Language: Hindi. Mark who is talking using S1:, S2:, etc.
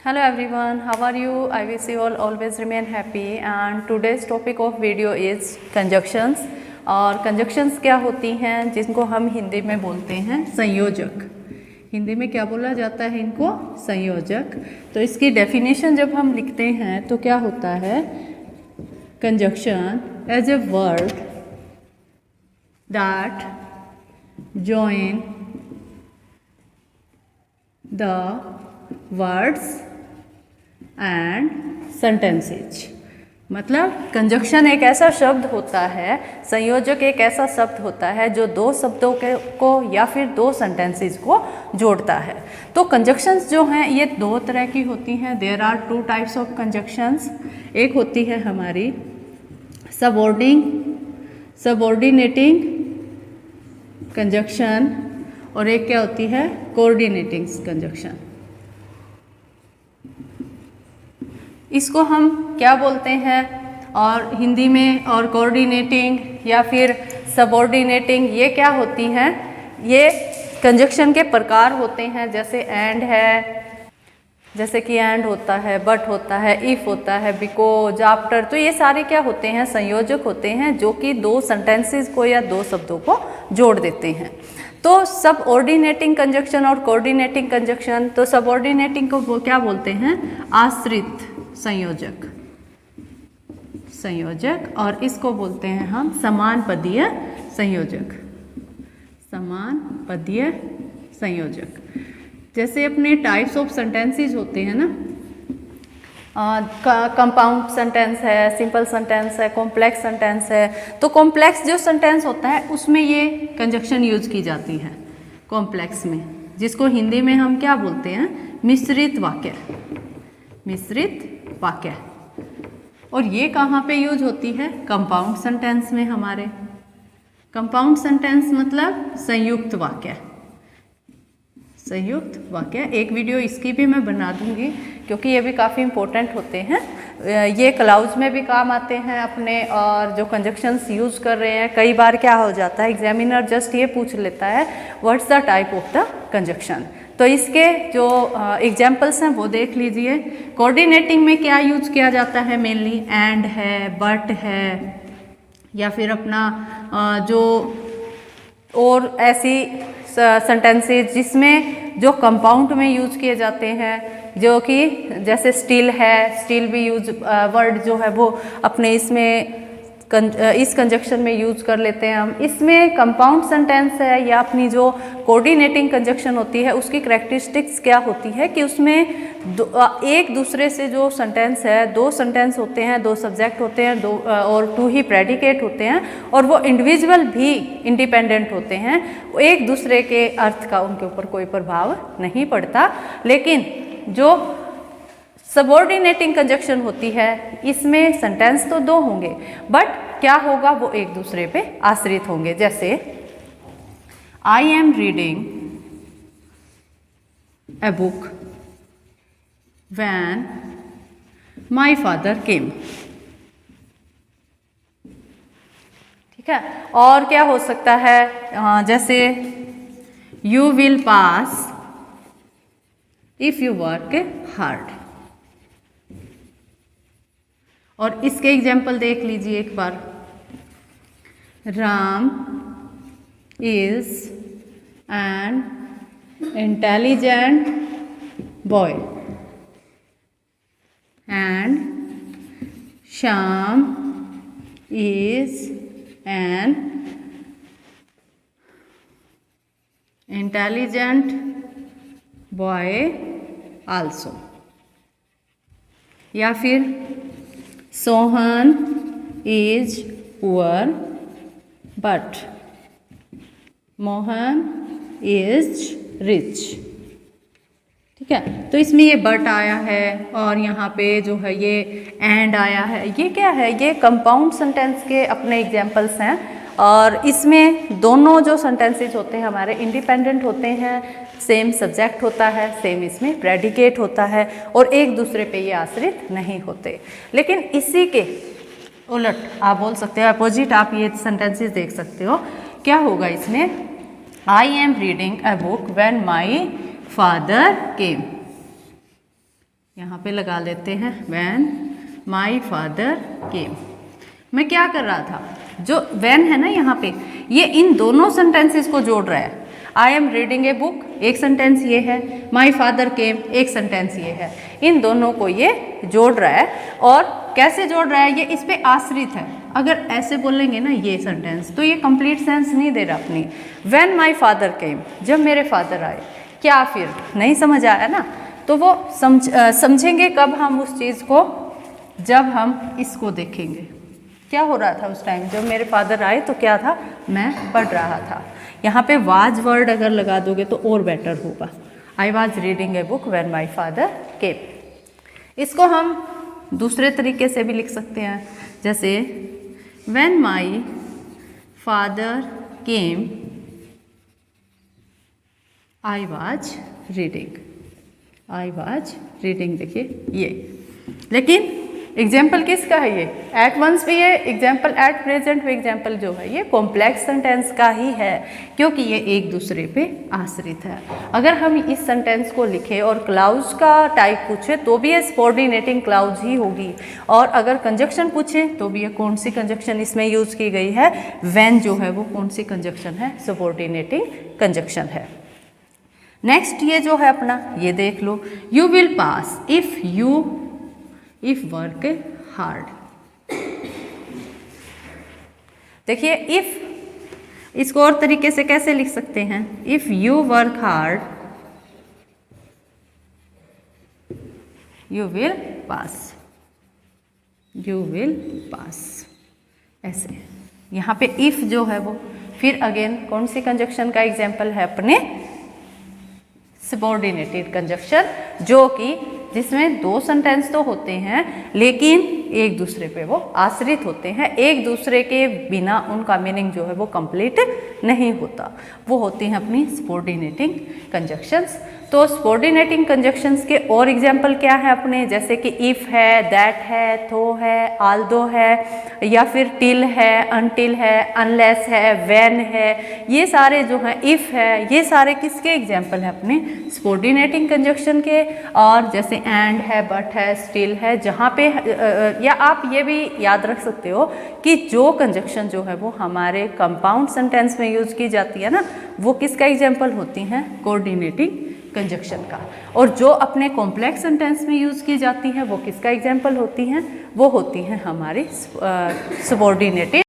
S1: Hello everyone, how are you? I wish you all always remain happy and today's topic of video is conjunctions। और conjunctions क्या होती हैं जिनको हम हिंदी में बोलते हैं संयोजक। हिंदी में क्या बोला जाता है इनको? संयोजक। तो इसकी डेफिनेशन जब हम लिखते हैं तो क्या होता है? Conjunction as a word that join the words and sentences। मतलब कंजंक्शन एक ऐसा शब्द होता है, संयोजक एक ऐसा शब्द होता है जो दो शब्दों को या फिर दो सेंटेंसेस को जोड़ता है। तो कंजंक्शंस जो हैं ये दो तरह की होती हैं। There are two types of conjunctions. एक होती है हमारी सबऑर्डिनेटिंग कंजंक्शन और एक क्या होती है? Coordinating conjunction. इसको हम क्या बोलते हैं और हिंदी में? और कोऑर्डिनेटिंग या फिर सबऑर्डिनेटिंग ये क्या होती हैं? ये कंजंक्शन के प्रकार होते हैं। जैसे एंड है, जैसे कि एंड होता है, बट होता है, इफ होता है, बिकॉज, आफ्टर। तो ये सारे क्या होते हैं? संयोजक होते हैं जो कि दो सेंटेंसेस को या दो शब्दों को जोड़ देते हैं। तो सबऑर्डिनेटिंग कंजंक्शन और कोऑर्डिनेटिंग कंजंक्शन। तो सबऑर्डिनेटिंग को वो क्या बोलते हैं? आश्रित संयोजक। और इसको बोलते हैं हम समान पदीय संयोजक। जैसे अपने टाइप्स ऑफ सेंटेंसेस होते हैं ना, कंपाउंड सेंटेंस है, सिंपल सेंटेंस है, कॉम्प्लेक्स सेंटेंस है। तो कॉम्प्लेक्स जो सेंटेंस होता है उसमें ये कंजंक्शन यूज की जाती है कॉम्प्लेक्स में, जिसको हिंदी में हम क्या बोलते हैं? मिश्रित वाक्य। और ये कहाँ पे यूज होती है? कंपाउंड सेंटेंस में हमारे। कंपाउंड सेंटेंस मतलब संयुक्त वाक्य। एक वीडियो इसकी भी मैं बना दूंगी क्योंकि ये भी काफ़ी इंपॉर्टेंट होते हैं। ये क्लाउज में भी काम आते हैं अपने। और जो कंजंक्शंस यूज कर रहे हैं, कई बार क्या हो जाता है, एग्जामिनर जस्ट ये पूछ लेता है what's the type of the conjunction. तो इसके जो एग्जाम्पल्स हैं वो देख लीजिए। कोऑर्डिनेटिंग में क्या यूज किया जाता है? मेनली एंड है, बट है, या फिर अपना जो और ऐसी सेंटेंसेस जिसमें जो कंपाउंड में यूज किए जाते हैं, जो कि जैसे स्टिल है, स्टिल भी यूज वर्ड जो है वो अपने इसमें इस कंजंक्शन में यूज कर लेते हैं हम। इसमें कंपाउंड सेंटेंस है या अपनी जो कोऑर्डिनेटिंग कंजंक्शन होती है उसकी कैरेक्टरिस्टिक्स क्या होती है कि उसमें एक दूसरे से जो सेंटेंस है, दो सेंटेंस होते हैं, दो सब्जेक्ट होते हैं, दो और टू ही प्रेडिकेट होते हैं, और वो इंडिविजुअल भी इंडिपेंडेंट होते हैं। एक दूसरे के अर्थ का उनके ऊपर कोई प्रभाव नहीं पड़ता। लेकिन जो सबऑर्डिनेटिंग कंजंक्शन होती है इसमें सेंटेंस तो दो होंगे बट क्या होगा? वो एक दूसरे पे आश्रित होंगे। जैसे I am reading a book when my father came. ठीक है। और क्या हो सकता है? जैसे you will pass if you work hard. और इसके एग्जाम्पल देख लीजिए एक बार। Ram is an intelligent boy and Shyam is an intelligent boy also. या फिर Sohan is poor but Mohan is rich. ठीक है। तो इसमें ये बट आया है और यहाँ पे जो है ये एंड आया है। ये क्या है? ये कंपाउंड सेंटेंस के अपने एग्जाम्पल्स हैं। और इसमें दोनों जो सेंटेंसेस होते हैं हमारे इंडिपेंडेंट होते हैं, सेम सब्जेक्ट होता है, सेम इसमें प्रेडिकेट होता है और एक दूसरे पे ये आश्रित नहीं होते। लेकिन इसी के उलट आप बोल सकते हो, अपोजिट आप ये सेंटेंसेस देख सकते हो। क्या होगा इसमें? आई am reading a book when my father केम। यहाँ पे लगा लेते हैं व्हेन माई फादर केम। मैं क्या कर रहा था, जो व्हेन है ना यहाँ पे, ये इन दोनों सेंटेंसेस को जोड़ रहा है। आई एम रीडिंग ए बुक, एक सेंटेंस ये है, माई फादर केम, एक सेंटेंस ये है। इन दोनों को ये जोड़ रहा है। और कैसे जोड़ रहा है, ये इस पे आश्रित है। अगर ऐसे बोलेंगे ना ये सेंटेंस, तो ये कंप्लीट सेंस नहीं दे रहा अपनी। व्हेन माई फादर केम, जब मेरे फादर आए, क्या फिर नहीं समझ आया ना, तो वो समझेंगे कब हम उस चीज़ को, जब हम इसको देखेंगे। क्या हो रहा था उस टाइम जब मेरे फादर आए, तो क्या था, मैं पढ़ रहा था। यहाँ पे वाज वर्ड अगर लगा दोगे तो और बेटर होगा। I was reading a book when my father केम। इसको हम दूसरे तरीके से भी लिख सकते हैं, जैसे when my father came I was reading. I was reading, देखिए ये। लेकिन एग्जाम्पल किसका है ये, एट वंस भी है, एग्जाम्पल एट प्रेजेंट भी एग्जाम्पल जो है ये कॉम्प्लेक्स सेंटेंस का ही है, क्योंकि ये एक दूसरे पे आश्रित है। अगर हम इस सेंटेंस को लिखें और क्लाउज का टाइप पूछे तो भी ये सबऑर्डिनेटिंग क्लाउज ही होगी, और अगर कंजक्शन पूछे तो भी ये कौन सी कंजक्शन इसमें यूज की गई है, व्हेन जो है वो कौन सी कंजक्शन है, सबऑर्डिनेटिंग कंजक्शन है। नेक्स्ट ये जो है अपना, ये देख लो, you will pass if work hard. देखिए इफ, इसको और तरीके से कैसे लिख सकते हैं, if you work hard you will pass, you will pass, ऐसे। यहाँ पे इफ जो है वो फिर अगेन कौन सी कंजक्शन का एग्जाम्पल है, अपने सबऑर्डिनेटेड कंजक्शन, जो कि जिसमें दो सेंटेंस तो होते हैं लेकिन एक दूसरे पे वो आश्रित होते हैं, एक दूसरे के बिना उनका मीनिंग जो है वो कंप्लीट नहीं होता, वो होती हैं अपनी सबऑर्डिनेटिंग कंजक्शंस। तो सबऑर्डिनेटिंग कंजक्शंस के और एग्जाम्पल क्या है अपने, जैसे कि इफ़ है, दैट है, थो है, आल्दो है, या फिर टिल है, अनटिल है, अनलेस है, व्हेन है, ये सारे जो हैं, इफ़ है, ये सारे किसके एग्जाम्पल हैं, अपने सबऑर्डिनेटिंग कंजक्शन के। और जैसे एंड है, बट है, स्टिल है, जहाँ पे या आप ये भी याद रख सकते हो कि जो कंजक्शन जो है वो हमारे कंपाउंड सेंटेंस में यूज की जाती है ना, वो किसका एग्जाम्पल होती हैं, कोऑर्डिनेटिंग कंजक्शन का। और जो अपने कॉम्प्लेक्स सेंटेंस में यूज की जाती हैं वो किसका एग्जाम्पल होती हैं, वो होती हैं हमारी सबऑर्डिनेटेड